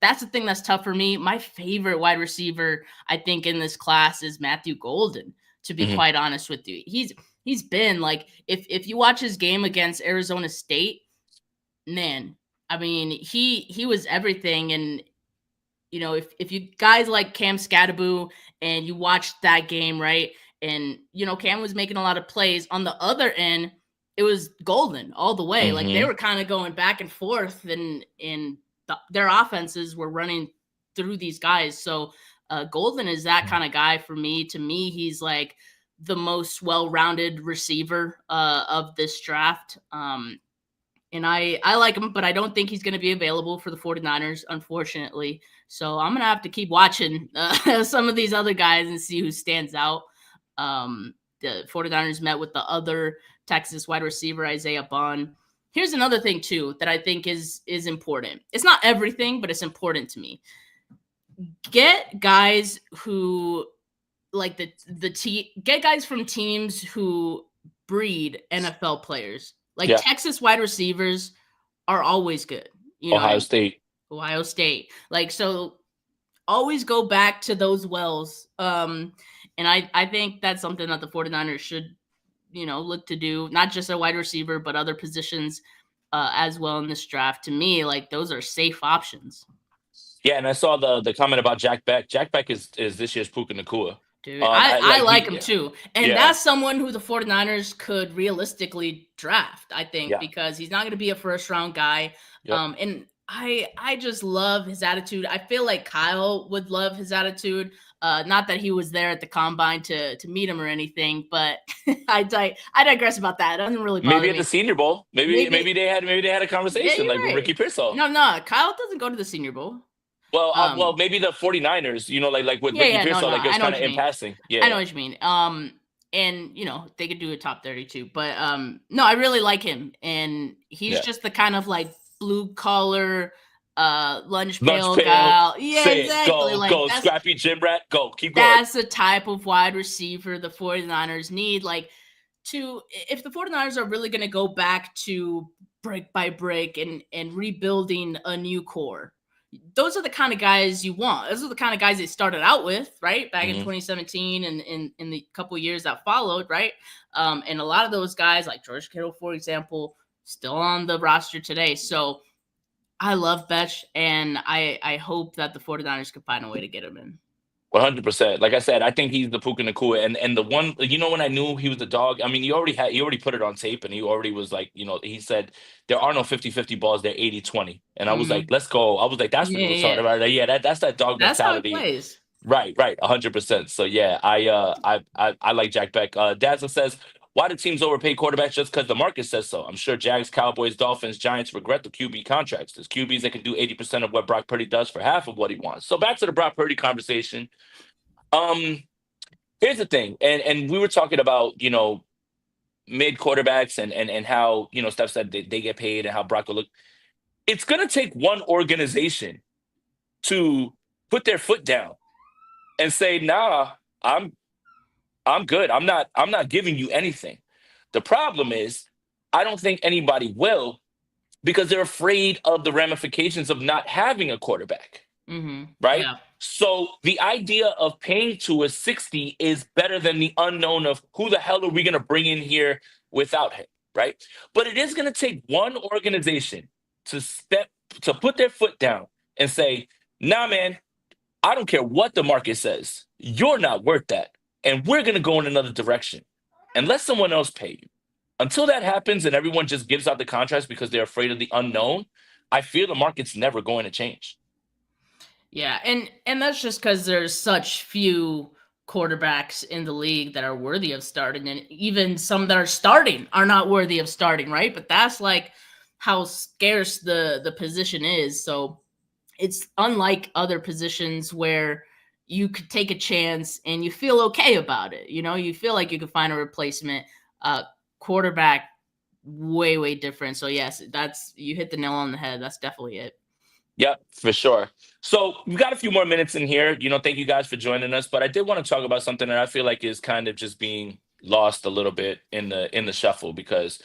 the thing that's tough for me. My favorite wide receiver, I think, in this class is Matthew Golden, to be quite honest with you. He's been like, if you watch his game against Arizona State, man, I mean, he was everything. And if you guys like Cam Scattaboo and you watched that game, right? And Cam was making a lot of plays. On the other end, it was Golden all the way. Like they were kind of going back and forth, and their offenses were running through these guys. So Golden is that kind of guy for me. To me, he's like the most well-rounded receiver of this draft. And I like him, but I don't think he's going to be available for the 49ers, unfortunately. So I'm going to have to keep watching some of these other guys and see who stands out. The 49ers met with the other Texas wide receiver, Isaiah Bond. Here's another thing, too, that I think is important. It's not everything, but it's important to me. Get guys who like get guys from teams who breed NFL players. Like Texas wide receivers are always good. Ohio State. Like, so always go back to those wells. And I think that's something that the 49ers should, look to do, not just a wide receiver, but other positions as well in this draft. To me, like, those are safe options. Yeah, and I saw the comment about Jack Beck. Jack Beck is this year's Puka Nacua. Dude, I like him too. And that's someone who the 49ers could realistically draft, I think, because he's not going to be a first-round guy. Yep. And I just love his attitude. I feel like Kyle would love his attitude. Not that he was there at the combine to meet him or anything, but I digress about that. It doesn't really bother me. Maybe at the Senior Bowl. Maybe they had a conversation with Ricky Pearsall. No, Kyle doesn't go to the Senior Bowl. Well, maybe the 49ers, like with Ricky Pearsall, like it was kind of in passing. Yeah, I know what you mean. And they could do a top 32, but no, I really like him, and he's just the kind of like blue collar, lunch pail guy. Yeah, exactly. Go, scrappy gym rat. Go, keep going. That's the type of wide receiver the 49ers need. Like, if the 49ers are really going to go back to brick by brick and rebuilding a new core, those are the kind of guys you want. Those are the kind of guys they started out with, right? Back in 2017 and in the couple of years that followed, right? And a lot of those guys, like George Kittle, for example, still on the roster today. So I love Betch, and I hope that the 49ers can find a way to get him in. 100%. Like I said, I think he's the Puka Nacua, and the one, when I knew he was the dog, I mean, he already put it on tape, and he already was like, he said there are no 50-50 balls, they're 80-20, and I was like, let's go. I was like, that's what we were talking about. Yeah, that's that dog mentality. That's how he plays. Right, 100%. So yeah, I like Jack Beck. Dazzle says, why do teams overpay quarterbacks just because the market says so? I'm sure Jags, Cowboys, Dolphins, Giants regret the QB contracts. There's QBs that can do 80% of what Brock Purdy does for half of what he wants. So back to the Brock Purdy conversation. Here's the thing, and we were talking about, mid quarterbacks and how, Steph said they get paid and how Brock will look. It's going to take one organization to put their foot down and say, nah, I'm good. I'm not giving you anything. The problem is, I don't think anybody will, because they're afraid of the ramifications of not having a quarterback. Right? Yeah. So the idea of paying to a 60 is better than the unknown of who the hell are we going to bring in here without him, right? But it is going to take one organization to put their foot down and say, nah, man, I don't care what the market says. You're not worth that. And we're going to go in another direction and let someone else pay you. Until that happens and everyone just gives out the contracts because they're afraid of the unknown, I feel the market's never going to change. Yeah, and that's just because there's such few quarterbacks in the league that are worthy of starting, and even some that are starting are not worthy of starting, right? But that's like how scarce the position is. So it's unlike other positions where you could take a chance and you feel okay about it. You feel like you could find a replacement. Quarterback, way different. So yes, you hit the nail on the head. That's definitely it. Yep, for sure. So we've got a few more minutes in here. Thank you guys for joining us. But I did want to talk about something that I feel like is kind of just being lost a little bit in the shuffle, because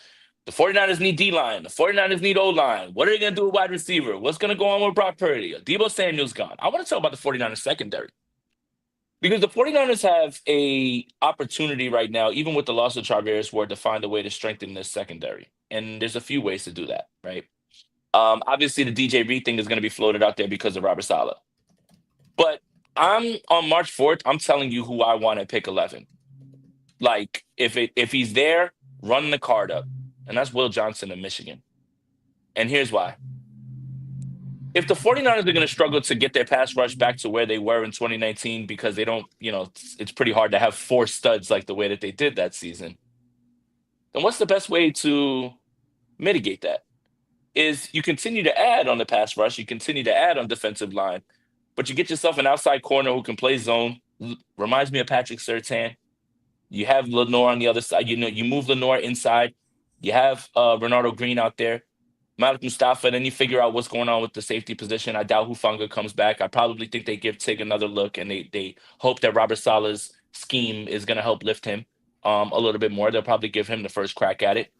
the 49ers need D-line. The 49ers need O-line. What are they going to do with wide receiver? What's going to go on with Brock Purdy? Deebo Samuel's gone. I want to talk about the 49ers secondary, because the 49ers have a opportunity right now, even with the loss of Charvarius Ward, to find a way to strengthen this secondary. And there's a few ways to do that, right? Obviously, the DJ Reed thing is going to be floated out there because of Robert Saleh. But on March 4th, I'm telling you who I want at pick 11. Like, if he's there, run the card up. And that's Will Johnson of Michigan. And here's why. If the 49ers are going to struggle to get their pass rush back to where they were in 2019, because they don't, it's pretty hard to have 4 studs like the way that they did that season, then what's the best way to mitigate that? is you continue to add on the pass rush, you continue to add on defensive line, but you get yourself an outside corner who can play zone. Reminds me of Patrick Surtain. You have Lenore on the other side. You move Lenore inside. You have Renardo Green out there, Malik Mustafa. Then you figure out what's going on with the safety position. I doubt Hufanga comes back. I probably think they give Tig another look, and they hope that Robert Saleh's scheme is going to help lift him a little bit more. They'll probably give him the first crack at it.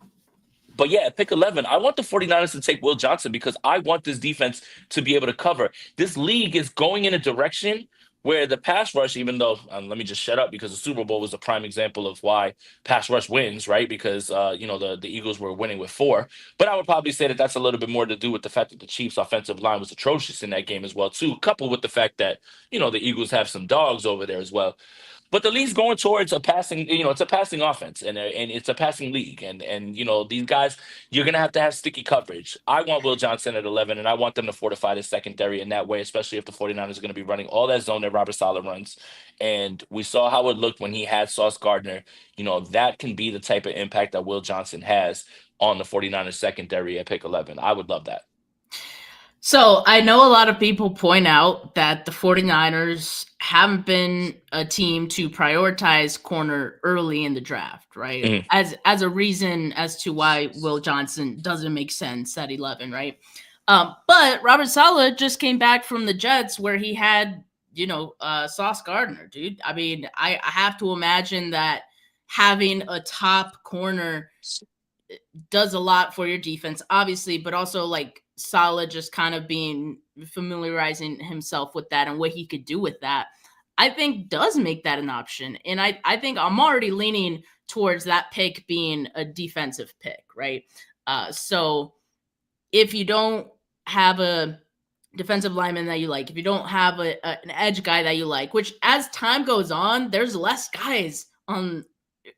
But yeah, at pick 11, I want the 49ers to take Will Johnson because I want this defense to be able to cover. This league is going in a direction where the pass rush, even though, let me just shut up because the Super Bowl was a prime example of why pass rush wins, right? Because, the Eagles were winning with 4. But I would probably say that that's a little bit more to do with the fact that the Chiefs' offensive line was atrocious in that game as well, too, coupled with the fact that, the Eagles have some dogs over there as well. But the league's going towards a passing, it's a passing offense and it's a passing league. And these guys, you're going to have sticky coverage. I want Will Johnson at 11, and I want them to fortify the secondary in that way, especially if the 49ers are going to be running all that zone that Robert Saleh runs. And we saw how it looked when he had Sauce Gardner. That can be the type of impact that Will Johnson has on the 49ers secondary at pick 11. I would love that. So I know a lot of people point out that the 49ers haven't been a team to prioritize corner early in the draft, right? Mm-hmm. As a reason as to why Will Johnson doesn't make sense at 11, right? But Robert Saleh just came back from the Jets where he had, Sauce Gardner, dude. I mean, I have to imagine that having a top corner does a lot for your defense, obviously, but also like Saleh just kind of being familiarizing himself with that and what he could do with that, I think does make that an option. And I think I'm already leaning towards that pick being a defensive pick, right? So if you don't have a defensive lineman that you like, if you don't have an edge guy that you like, which as time goes on, there's less guys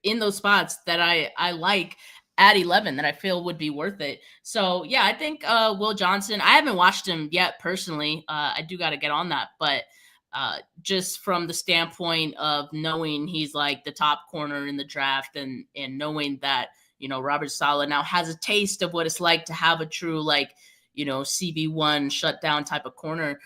in those spots that I like at 11 that I feel would be worth it. So yeah, I think Will Johnson, I haven't watched him yet personally. I do got to get on that, but just from the standpoint of knowing he's like the top corner in the draft and knowing that, Robert Saleh now has a taste of what it's like to have a true, CB1 shutdown type of corner,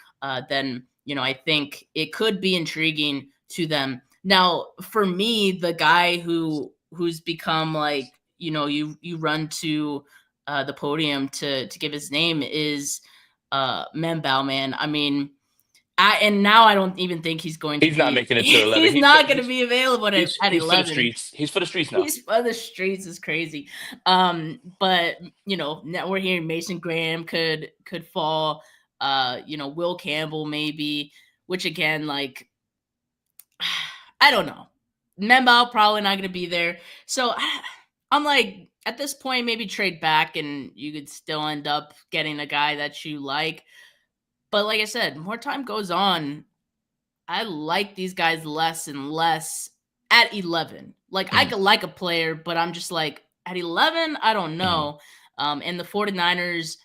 then, I think it could be intriguing to them. Now, for me, the guy who's become like, you run to the podium to give his name is Membao, man. I mean, now I don't even think he's going to He's not making it to 11. He's not going to be available at 11. For the streets. He's for the streets now. He's for the streets is crazy. But, now we're hearing Mason Graham could fall. Will Campbell maybe, which again, like, I don't know. Membao probably not going to be there. So I'm like, at this point, maybe trade back and you could still end up getting a guy that you like. But like I said, more time goes on, I like these guys less and less at 11. Like, I could like a player, but I'm just like, at 11, I don't know. And the 49ers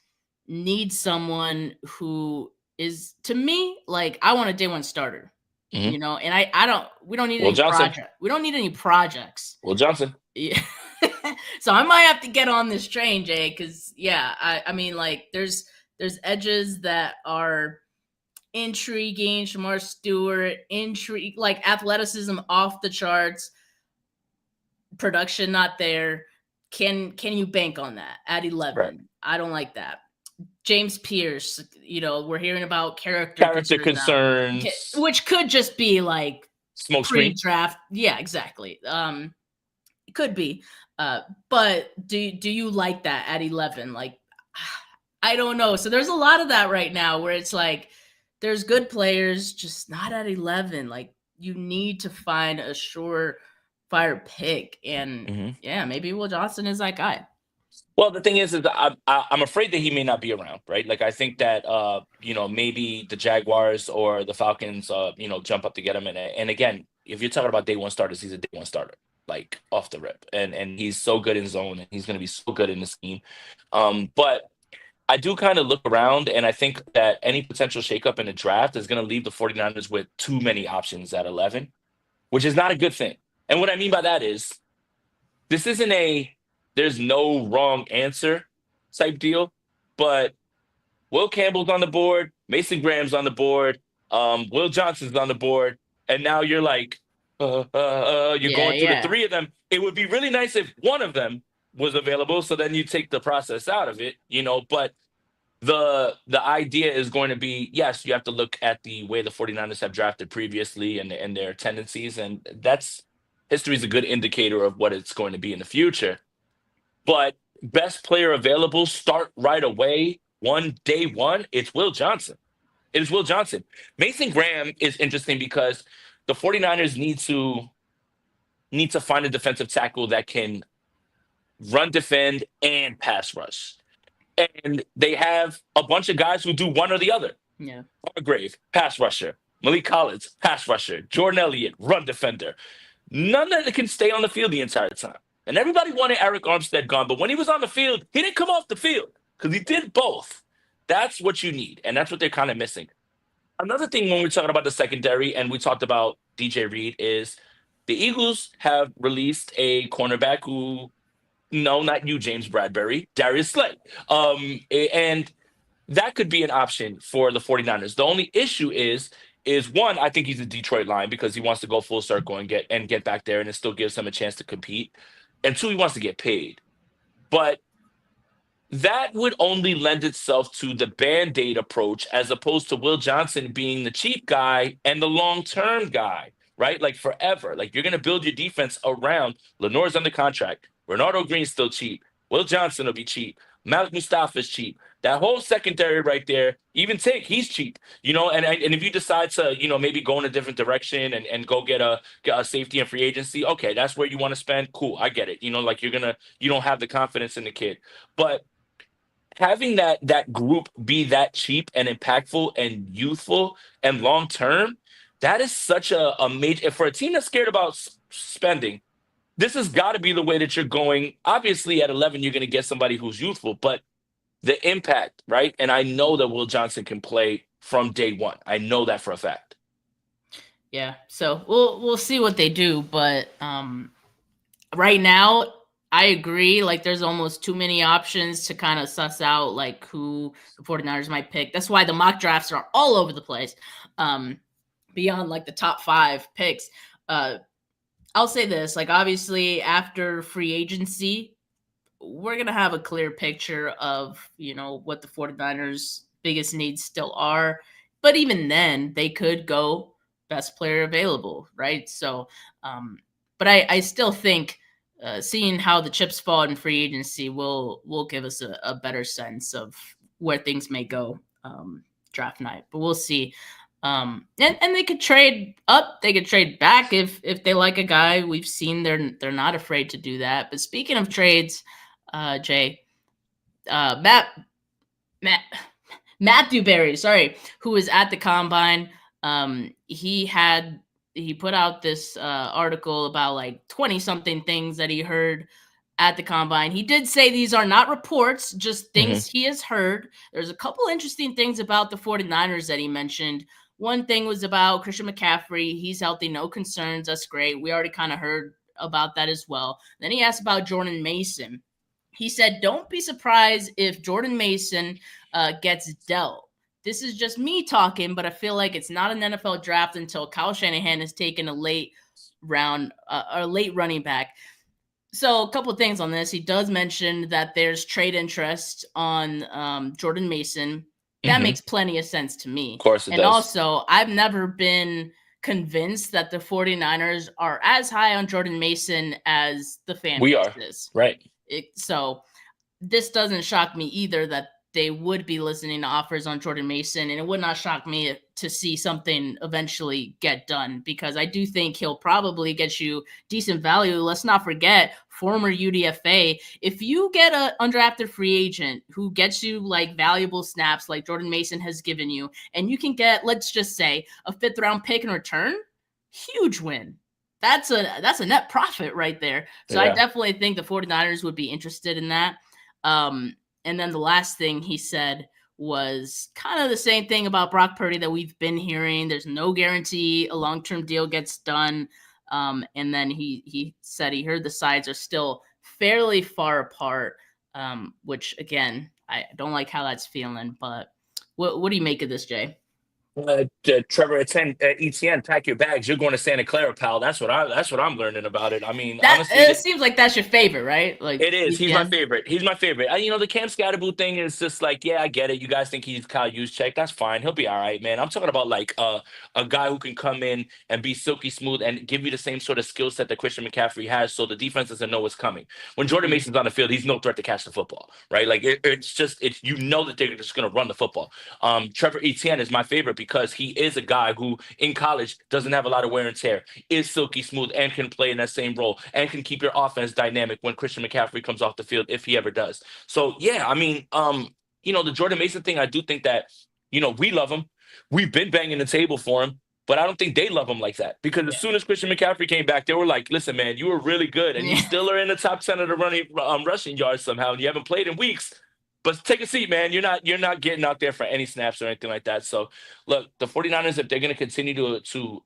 need someone who is, to me, like, I want a day one starter. And we don't need any project. We don't need any projects. Will Johnson. Yeah. So I might have to get on this train, Jay, because I mean, like, there's edges that are intriguing. Shamar Stewart, like athleticism off the charts, production not there. Can you bank on that at 11? Right. I don't like that. James Pierce, we're hearing about character concerns, which could just be like smoke screen draft. Yeah, exactly. It could be. But do you like that at 11? Like, I don't know. So there's a lot of that right now where it's like there's good players, just not at 11. Like, you need to find a surefire pick, and maybe Will Johnson is that guy. Well, the thing is I'm afraid that he may not be around, right? Like, I think that maybe the Jaguars or the Falcons jump up to get him, and again, if you're talking about day one starters, he's a day one starter, like off the rip, and he's so good in zone, and he's going to be so good in the scheme. But I do kind of look around, and I think that any potential shakeup in the draft is going to leave the 49ers with too many options at 11, which is not a good thing. And what I mean by that is this isn't there's no wrong answer type deal. but Will Campbell's on the board, Mason Graham's on the board, Will Johnson's on the board, and now you're like, you're going through the three of them. It would be really nice if one of them was available, so then you take the process out of it, but the idea is going to be, yes, you have to look at the way the 49ers have drafted previously and their tendencies, and history is a good indicator of what it's going to be in the future. But best player available, start right away, day one, it's Will Johnson. It is Will Johnson. Mason Graham is interesting because the 49ers need to find a defensive tackle that can run, defend, and pass rush. And they have a bunch of guys who do one or the other. Yeah. Hargrave, pass rusher. Malik Collins, pass rusher. Jordan Elliott, run defender. None of them can stay on the field the entire time. And everybody wanted Eric Armstead gone, but when he was on the field, he didn't come off the field because he did both. That's what you need, and that's what they're kind of missing. Another thing when we're talking about the secondary, and we talked about DJ Reed, is the Eagles have released a cornerback who, no, not you, James Bradbury, Darius Slay. And that could be an option for the 49ers. The only issue is one, I think he's a Detroit line because he wants to go full circle and get back there, and it still gives him a chance to compete. And two, he wants to get paid. But that would only lend itself to the Band-Aid approach as opposed to Will Johnson being the cheap guy and the long-term guy, right? Like forever. Like you're going to build your defense around Lenore's under contract. Renardo Green's still cheap. Will Johnson will be cheap. Malik Mustafa's cheap. That whole secondary right there, even Tank, he's cheap. And if you decide to, maybe go in a different direction and go get a safety and free agency, okay, that's where you want to spend. Cool, I get it. You don't have the confidence in the kid. But having that group be that cheap and impactful and youthful and long term, that is such a major for a team that's scared about spending. This has got to be the way that you're going. Obviously, at 11, you're going to get somebody who's youthful, but the impact, right? And I know that Will Johnson can play from day one. I know that for a fact. Yeah, so we'll see what they do, but right now, I agree. Like, there's almost too many options to kind of suss out, like, who the 49ers might pick. That's why the mock drafts are all over the place, beyond, like, the top 5 picks. I'll say this, like, obviously, after free agency, we're going to have a clear picture of, what the 49ers' biggest needs still are. But even then, they could go best player available, right? So, but I still think seeing how the chips fall in free agency will give us a better sense of where things may go draft night. But we'll see. And they could trade up, they could trade back if they like a guy. We've seen they're not afraid to do that. But speaking of trades, Jay, Matthew Berry, who was at the combine, he put out this article about like 20 something things that he heard at the combine. He did say these are not reports, just things he has heard. There's a couple interesting things about the 49ers that he mentioned. One thing was about Christian McCaffrey. He's healthy, no concerns. That's great. We already kind of heard about that as well. Then he asked about Jordan Mason. He said, don't be surprised if Jordan Mason gets dealt. This is just me talking, but I feel like it's not an NFL draft until Kyle Shanahan has taken a late running back. So a couple of things on this. He does mention that there's trade interest on Jordan Mason. That makes plenty of sense to me. Of course it does. And also, I've never been convinced that the 49ers are as high on Jordan Mason as the fan base is. Right. So this doesn't shock me either that they would be listening to offers on Jordan Mason, and it would not shock me to see something eventually get done because I do think he'll probably get you decent value. Let's not forget, former UDFA. If you get an undrafted free agent who gets you like valuable snaps like Jordan Mason has given you, and you can get, let's just say, a 5th round pick in return, huge win. That's a net profit right there. So I definitely think the 49ers would be interested in that. And then the last thing he said was kind of the same thing about Brock Purdy that we've been hearing. There's no guarantee a long-term deal gets done. And then he said he heard the sides are still fairly far apart, which, again, I don't like how that's feeling. But what do you make of this, Jay? Trevor Etienne, pack your bags. You're going to Santa Clara, pal. That's what I'm learning about it. I mean, That honestly, it seems like that's your favorite, right? Like it is. He's my ETN? favorite. He's my favorite. The Cam Scatterboot thing is just like, yeah, I get it. You guys think he's Kyle Juszczyk. That's fine. He'll be all right, man. I'm talking about like a guy who can come in and be silky smooth and give you the same sort of skill set that Christian McCaffrey has, so the defense doesn't know what's coming. When Jordan Mason's on the field, he's no threat to catch the football, right? Like it's you know that they're just going to run the football. Trevor Etienne is my favorite because he is a guy who in college doesn't have a lot of wear and tear, is silky smooth, and can play in that same role and can keep your offense dynamic when Christian McCaffrey comes off the field, if he ever does. So yeah, I mean, the Jordan Mason thing, I do think that, we love him. We've been banging the table for him, but I don't think they love him like that, because as soon as Christian McCaffrey came back, they were like, listen, man, you were really good and you still are in the top 10 of the rushing yards somehow, and you haven't played in weeks. But take a seat, man. You're not getting out there for any snaps or anything like that. So, look, the 49ers, if they're going to continue to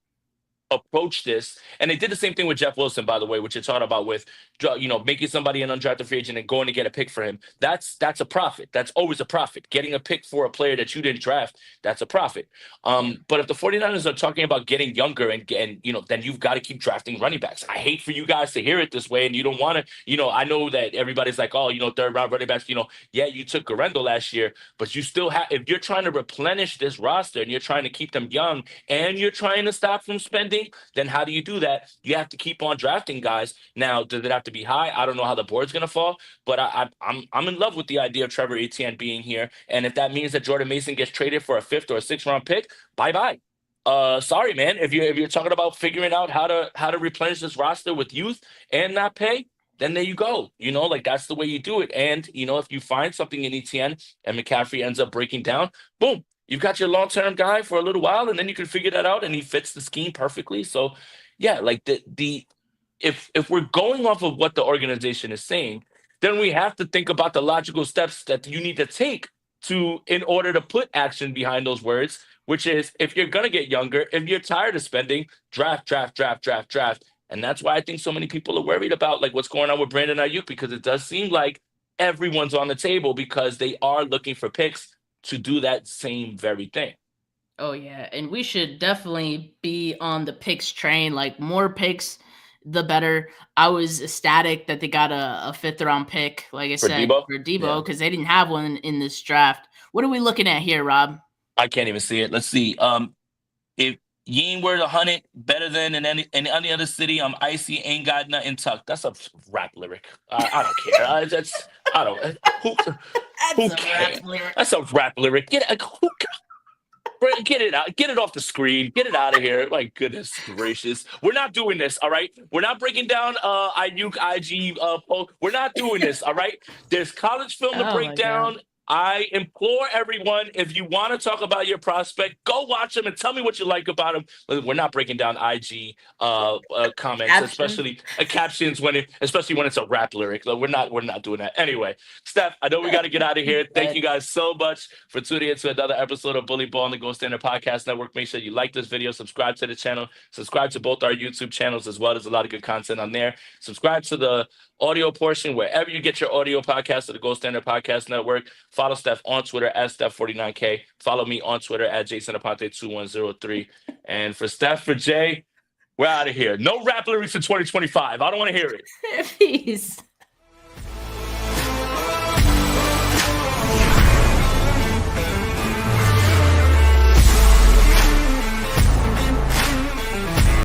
approach this, and they did the same thing with Jeff Wilson, by the way, which you're talking about with, making somebody an undrafted free agent and going to get a pick for him. That's a profit. That's always a profit. Getting a pick for a player that you didn't draft, that's a profit. But if the 49ers are talking about getting younger and then you've got to keep drafting running backs. I hate for you guys to hear it this way, and you don't want to, I know that everybody's like, oh, third round running backs, yeah, you took Garendo last year, but you still have, if you're trying to replenish this roster and you're trying to keep them young and you're trying to stop from spending, then how do you do that? You have to keep on drafting guys. Now, does it have to be high? I don't know how the board's going to fall, but I'm in love with the idea of Trevor Etienne being here. And if that means that Jordan Mason gets traded for a 5th or a 6th round pick, bye-bye. Sorry, man. If you're talking about figuring out how to replenish this roster with youth and not pay, then there you go. Like that's the way you do it. And, if you find something in Etienne and McCaffrey ends up breaking down, boom, you've got your long-term guy for a little while, and then you can figure that out, and he fits the scheme perfectly. So, yeah, like if we're going off of what the organization is saying, then we have to think about the logical steps that you need to take in order to put action behind those words, which is, if you're going to get younger, if you're tired of spending, draft. And that's why I think so many people are worried about like what's going on with Brandon Ayuk, because it does seem like everyone's on the table because they are looking for picks to do that same very thing. Oh yeah, and we should definitely be on the picks train. Like, more picks, the better. I was ecstatic that they got a 5th round pick, like I said, Deebo? for Deebo, because they didn't have one in this draft. What are we looking at here, Rob? I can't even see it. Let's see. If you ain't worth 100 better than in any other city, I'm icy, ain't got nothing tucked. That's a rap lyric. I don't care. I don't. Who cares? That's a rap lyric. Get it out. Get it off the screen. Get it out of here. My goodness gracious. We're not doing this, all right? We're not breaking down Ayuk IG post. We're not doing this, all right? There's college film to break down. I implore everyone, if you want to talk about your prospect, go watch him and tell me what you like about him. We're not breaking down IG comments, especially captions especially when it's a rap lyric. We're not doing that. Anyway, Steph, I know we got to get out of here. Thank you guys so much for tuning in to another episode of Bully Ball on the Gold Standard Podcast Network. Make sure you like this video, subscribe to the channel, subscribe to both our YouTube channels as well. There's a lot of good content on there. Subscribe to the audio portion wherever you get your audio podcast of the Gold Standard Podcast Network. Follow Steph on Twitter at Steph49K. Follow me on Twitter at JasonAponte2103. And for Steph, for Jay, we're out of here. No rap lyrics for 2025. I don't want to hear it. Peace.